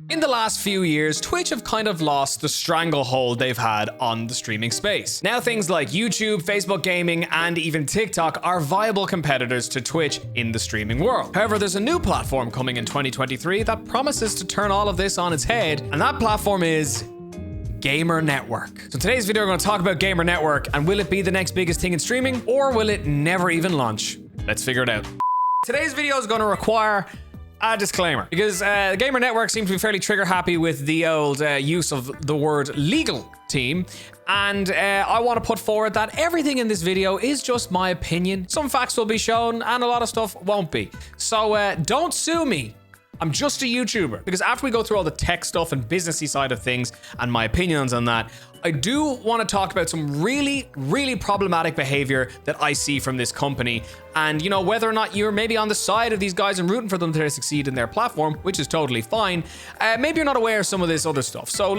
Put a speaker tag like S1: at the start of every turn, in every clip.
S1: In the last few years, Twitch have kind of lost the stranglehold they've had on the streaming space. Now things like YouTube, Facebook Gaming, and even TikTok are viable competitors to Twitch in the streaming world. However, there's a new platform coming in 2023 that promises to turn all of this on its head, and that platform is GamerNetwork. So today's video, we're going to talk about GamerNetwork, and will it be the next biggest thing in streaming, or will it never even launch? Let's figure it out. Today's video is going to require a disclaimer, because GamerNetwork seems to be fairly trigger happy with the old use of the word legal team, and I want to put forward that everything in this video is just my opinion. Some facts will be shown and a lot of stuff won't be. So don't sue me. I'm just a YouTuber. Because after we go through all the tech stuff and businessy side of things and my opinions on that, I do want to talk about some really problematic behavior that I see from this company. And you know, whether or not you're maybe on the side of these guys and rooting for them to succeed in their platform, which is totally fine, maybe you're not aware of some of this other stuff. So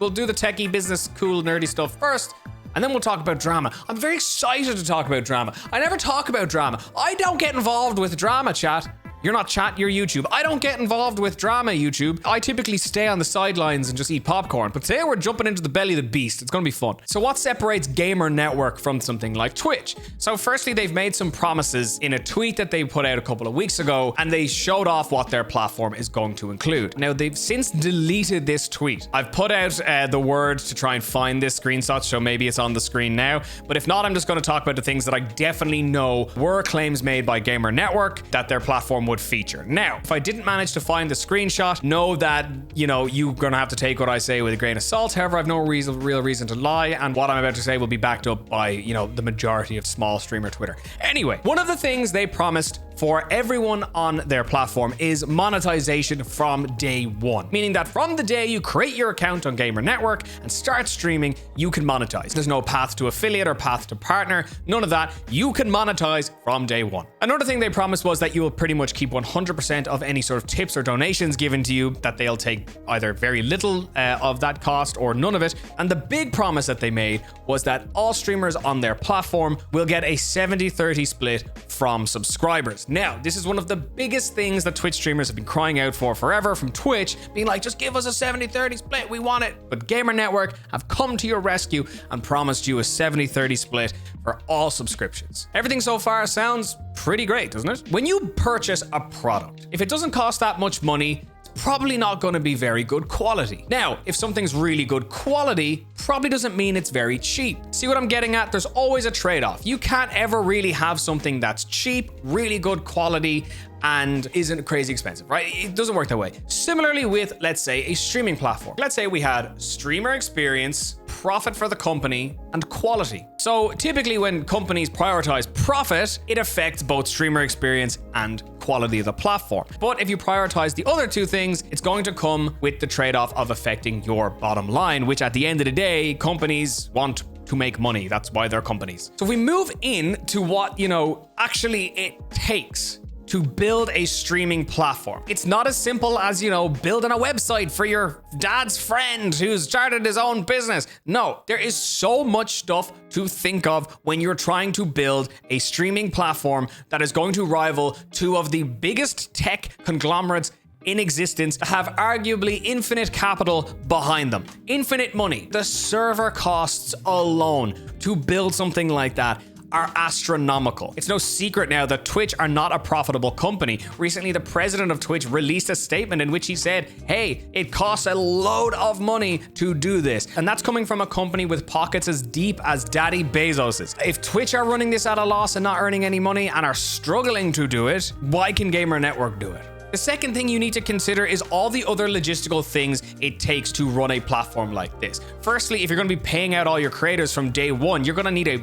S1: we'll do the techie, business, cool, nerdy stuff first, and then we'll talk about drama. I'm very excited to talk about drama. I never talk about drama. I don't get involved with drama, chat. You're not chat, you're YouTube. I don't get involved with drama, YouTube. I typically stay on the sidelines and just eat popcorn. But today we're jumping into the belly of the beast. It's gonna be fun. So what separates GamerNetwork from something like Twitch? So firstly, they've made some promises in a tweet that they put out a couple of weeks ago, and they showed off what their platform is going to include. Now, they've since deleted this tweet. I've put out the word to try and find this screenshot, so maybe it's on the screen now. But if not, I'm just gonna talk about the things that I definitely know were claims made by GamerNetwork that their platform would feature. Now, if I didn't manage to find the screenshot, know that, you know, you're gonna have to take what I say with a grain of salt. However, I've no real reason to lie, and what I'm about to say will be backed up by, you know, the majority of small streamer Twitter. Anyway, one of the things they promised for everyone on their platform is monetization from day one. Meaning that from the day you create your account on GamerNetwork and start streaming, you can monetize. There's no path to affiliate or path to partner, none of that. You can monetize from day one. Another thing they promised was that you will pretty much keep 100% of any sort of tips or donations given to you, that they'll take either very little of that cost or none of it. And the big promise that they made was that all streamers on their platform will get a 70-30 split from subscribers. Now, this is one of the biggest things that Twitch streamers have been crying out for forever, from Twitch being like, just give us a 70-30 split, we want it. But GamerNetwork have come to your rescue and promised you a 70-30 split for all subscriptions. Everything so far sounds pretty great, doesn't it? When you purchase a product, if it doesn't cost that much money, it's probably not going to be very good quality. Now, if something's really good quality, probably doesn't mean it's very cheap. See what I'm getting at? There's always a trade-off. You can't ever really have something that's cheap, really good quality, and isn't crazy expensive, right? It doesn't work that way. Similarly with, let's say, a streaming platform. Let's say we had streamer experience, profit for the company, and quality. So typically when companies prioritize profit, it affects both streamer experience and quality of the platform. But if you prioritize the other two things, it's going to come with the trade-off of affecting your bottom line, which at the end of the day, companies want to make money. That's why they're companies. So if we move in to what, you know, actually it takes to build a streaming platform. It's not as simple as, you know, building a website for your dad's friend who's started his own business. No, there is so much stuff to think of when you're trying to build a streaming platform that is going to rival two of the biggest tech conglomerates in existence, have arguably infinite capital behind them. Infinite money. The server costs alone to build something like that are astronomical. It's no secret now that Twitch are not a profitable company. Recently, the president of Twitch released a statement in which he said, hey, it costs a load of money to do this. And that's coming from a company with pockets as deep as Daddy Bezos's. If Twitch are running this at a loss and not earning any money and are struggling to do it, why can GamerNetwork do it? The second thing you need to consider is all the other logistical things it takes to run a platform like this. Firstly, if you're going to be paying out all your creators from day one, you're going to need a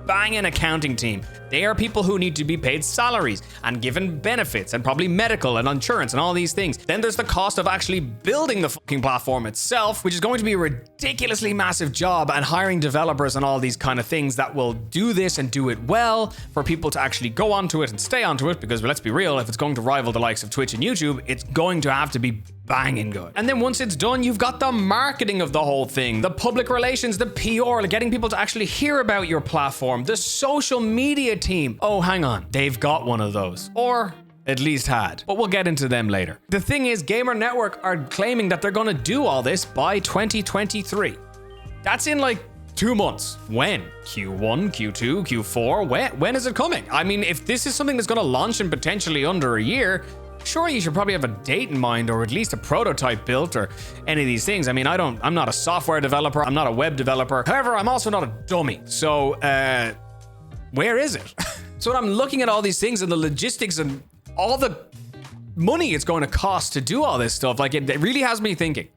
S1: banging accounting team. They are people who need to be paid salaries and given benefits and probably medical and insurance and all these things. Then there's the cost of actually building the fucking platform itself, which is going to be a ridiculously massive job, and hiring developers and all these kind of things that will do this and do it well for people to actually go onto it and stay onto it, because let's be real, if it's going to rival the likes of Twitch and YouTube, it's going to have to be banging good. And then once it's done, you've got the marketing of the whole thing, the public relations, the PR, getting people to actually hear about your platform, the social media team. Oh, hang on, they've got one of those. Or at least had. But we'll get into them later. The thing is, GamerNetwork are claiming that they're going to do all this by 2023. That's in like 2 months. When? Q1, Q2, Q4? When is it coming? I mean, if this is something that's going to launch in potentially under a year, sure, you should probably have a date in mind or at least a prototype built or any of these things. I mean, I'm not a software developer. I'm not a web developer. However, I'm also not a dummy. So, where is it? So when I'm looking at all these things and the logistics and all the money it's going to cost to do all this stuff, like it really has me thinking.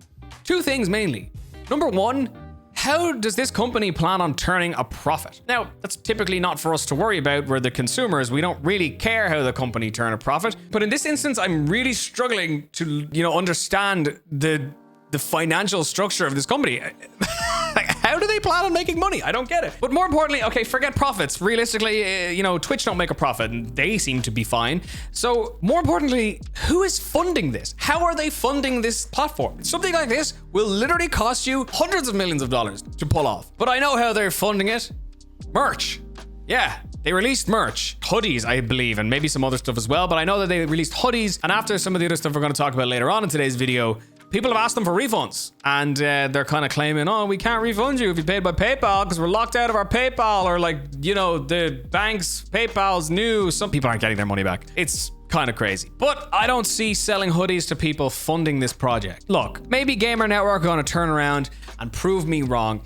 S1: 2 things mainly. Number 1, how does this company plan on turning a profit? Now, that's typically not for us to worry about. We're the consumers. We don't really care how the company turn a profit. But in this instance, I'm really struggling to, understand the financial structure of this company. How do they plan on making money? I don't get it. But more importantly, okay, forget profits. Realistically, Twitch don't make a profit and they seem to be fine. So more importantly, who is funding this? How are they funding this platform? Something like this will literally cost you hundreds of millions of dollars to pull off. But I know how they're funding it. Merch. Yeah, they released merch, hoodies, I believe, and maybe some other stuff as well. But I know that they released hoodies. And after some of the other stuff we're going to talk about later on in today's video, people have asked them for refunds, and they're kind of claiming, oh, we can't refund you if you paid by PayPal because we're locked out of our PayPal, or the bank's PayPal's new. Some people aren't getting their money back. It's kind of crazy. But I don't see selling hoodies to people funding this project. Look, maybe GamerNetwork are going to turn around and prove me wrong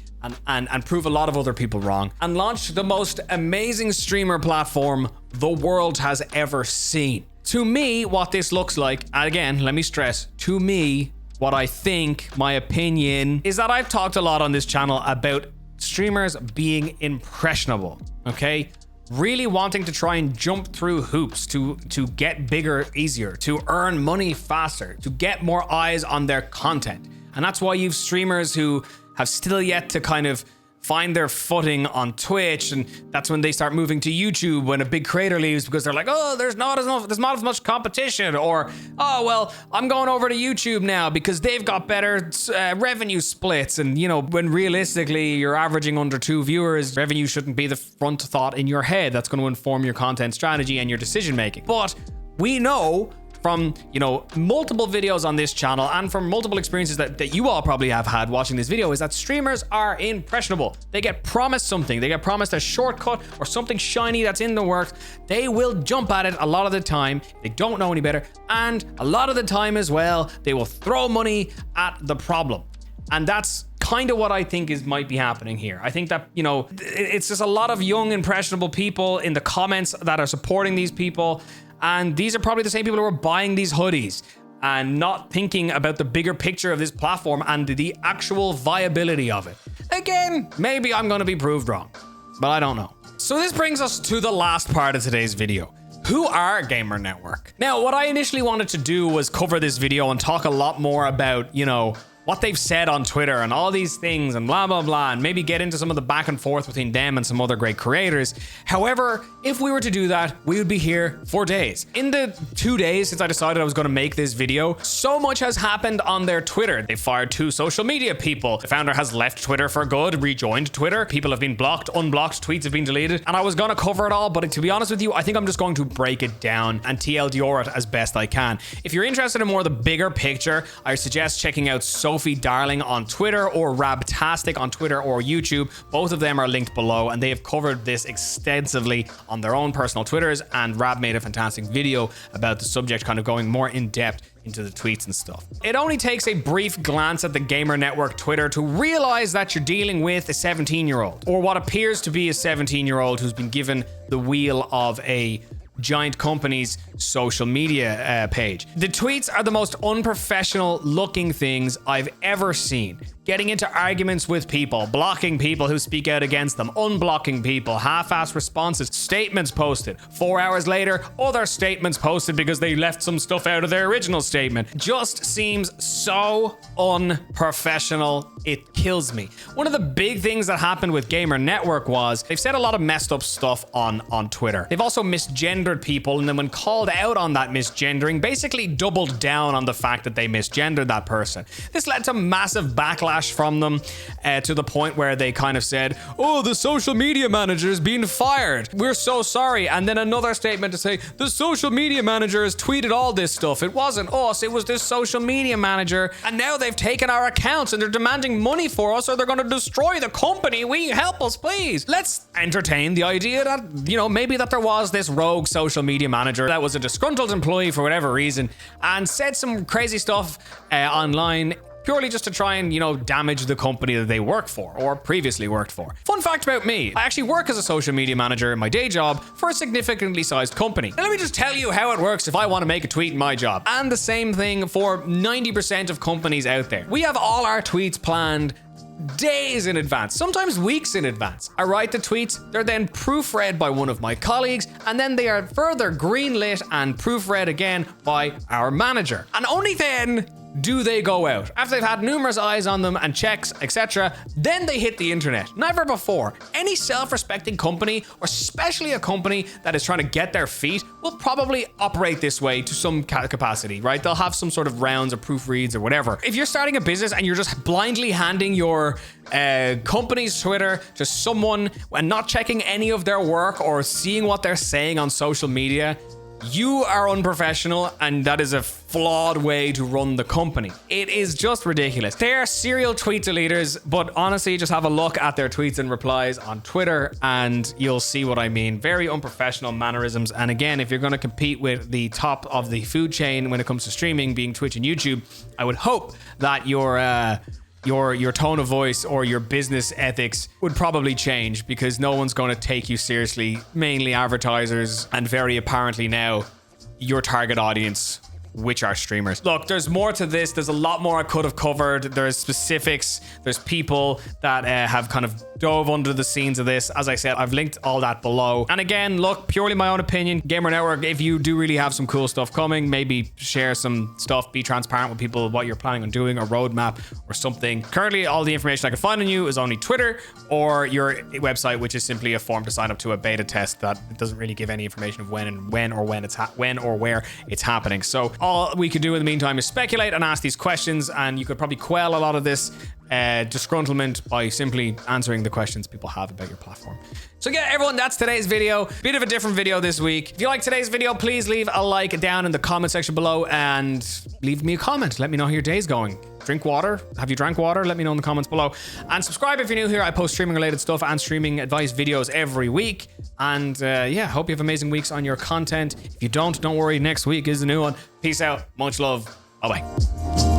S1: and prove a lot of other people wrong and launch the most amazing streamer platform the world has ever seen. To me, what this looks like, and again, let me stress, to me, what I think, my opinion, is that I've talked a lot on this channel about streamers being impressionable, okay? Really wanting to try and jump through hoops to get bigger easier, to earn money faster, to get more eyes on their content. And that's why you've streamers who have still yet to kind of find their footing on Twitch, and that's when they start moving to YouTube when a big creator leaves, because they're like, oh, there's not as much competition, or oh, well, I'm going over to YouTube now because they've got better revenue splits. And when realistically you're averaging under 2 viewers, revenue shouldn't be the front thought in your head. That's going to inform your content strategy and your decision making. But we know from multiple videos on this channel and from multiple experiences that you all probably have had watching this video, is that streamers are impressionable. They get promised something, they get promised a shortcut or something shiny that's in the works. They will jump at it a lot of the time. They don't know any better, and a lot of the time as well, they will throw money at the problem. And that's kind of what I think might be happening here. I think that, it's just a lot of young, impressionable people in the comments that are supporting these people. And these are probably the same people who are buying these hoodies and not thinking about the bigger picture of this platform and the actual viability of it. Again, maybe I'm going to be proved wrong, but I don't know. So this brings us to the last part of today's video. Who are GamerNetwork? Now, what I initially wanted to do was cover this video and talk a lot more about, what they've said on Twitter and all these things and blah, blah, blah, and maybe get into some of the back and forth between them and some other great creators. However, if we were to do that, we would be here for days. In the 2 days since I decided I was going to make this video, so much has happened on their Twitter. They fired 2 social media people. The founder has left Twitter for good, rejoined Twitter. People have been blocked, unblocked, tweets have been deleted, and I was going to cover it all, but to be honest with you, I think I'm just going to break it down and TLDR it as best I can. If you're interested in more of the bigger picture, I suggest checking out Sophie Darling on Twitter or Rabtastic on Twitter or YouTube. Both of them are linked below, and they have covered this extensively on their own personal Twitters, and Rab made a fantastic video about the subject, kind of going more in depth into the tweets and stuff. It only takes a brief glance at the GamerNetwork Twitter to realize that you're dealing with a 17-year-old, or what appears to be a 17-year-old who's been given the wheel of a giant company's social media page. The tweets are the most unprofessional looking things I've ever seen. Getting into arguments with people, blocking people who speak out against them, unblocking people, half-assed responses, statements posted. 4 hours later, other statements posted because they left some stuff out of their original statement. Just seems so unprofessional. It kills me. One of the big things that happened with GamerNetwork was they've said a lot of messed up stuff on Twitter. They've also misgendered people, and then when called out on that misgendering, basically doubled down on the fact that they misgendered that person. This led to massive backlash backlash from them to the point where they kind of said, oh, the social media manager is being fired. We're so sorry. And then another statement to say, the social media manager has tweeted all this stuff. It wasn't us. It was this social media manager. And now they've taken our accounts and they're demanding money for us, or they're going to destroy the company. Will you help us, please? Let's entertain the idea that, you know, maybe that there was this rogue social media manager that was a disgruntled employee for whatever reason and said some crazy stuff online purely just to try and, you know, damage the company that they work for or previously worked for. Fun fact about me, I actually work as a social media manager in my day job for a significantly sized company. Now let me just tell you how it works if I want to make a tweet in my job. And the same thing for 90% of companies out there. We have all our tweets planned days in advance, sometimes weeks in advance. I write the tweets, they're then proofread by one of my colleagues, and then they are further greenlit and proofread again by our manager. And only then do they go out. After they've had numerous eyes on them and checks, etc., then they hit the internet. Never before. Any self-respecting company, or especially a company that is trying to get their feet, will probably operate this way to some capacity, right? They'll have some sort of rounds or proofreads or whatever. If you're starting a business and you're just blindly handing your company's Twitter to someone and not checking any of their work or seeing what they're saying on social media, you are unprofessional, and that is a flawed way to run the company. It is just ridiculous. They are serial tweet deleters, but honestly, just have a look at their tweets and replies on Twitter and you'll see what I mean. Very unprofessional mannerisms. And again, if you're going to compete with the top of the food chain when it comes to streaming, being Twitch and YouTube, I would hope that your tone of voice or your business ethics would probably change, because no one's going to take you seriously, mainly advertisers, and very apparently now your target audience, which are streamers. Look, there's more to this. There's a lot more I could have covered. There's specifics. There's people that have kind of dove under the scenes of this. As I said, I've linked all that below. And again, look, purely my own opinion. GamerNetwork, if you do really have some cool stuff coming, maybe share some stuff, be transparent with people what you're planning on doing, a roadmap or something. Currently, all the information I can find on you is only Twitter or your website, which is simply a form to sign up to a beta test that doesn't really give any information of when or where it's happening. So all we could do in the meantime is speculate and ask these questions, and you could probably quell a lot of this disgruntlement by simply answering the questions people have about your platform. So yeah, everyone, that's today's video. Bit of a different video this week. If you like today's video, please leave a like down in the comment section below and leave me a comment. Let me know how your day's going. Drink water. Have you drank water? Let me know in the comments below. And subscribe if you're new here. I post streaming related stuff and streaming advice videos every week. And yeah, hope you have amazing weeks on your content. If you don't worry, next week is a new one. Peace out. Much love. Bye-bye.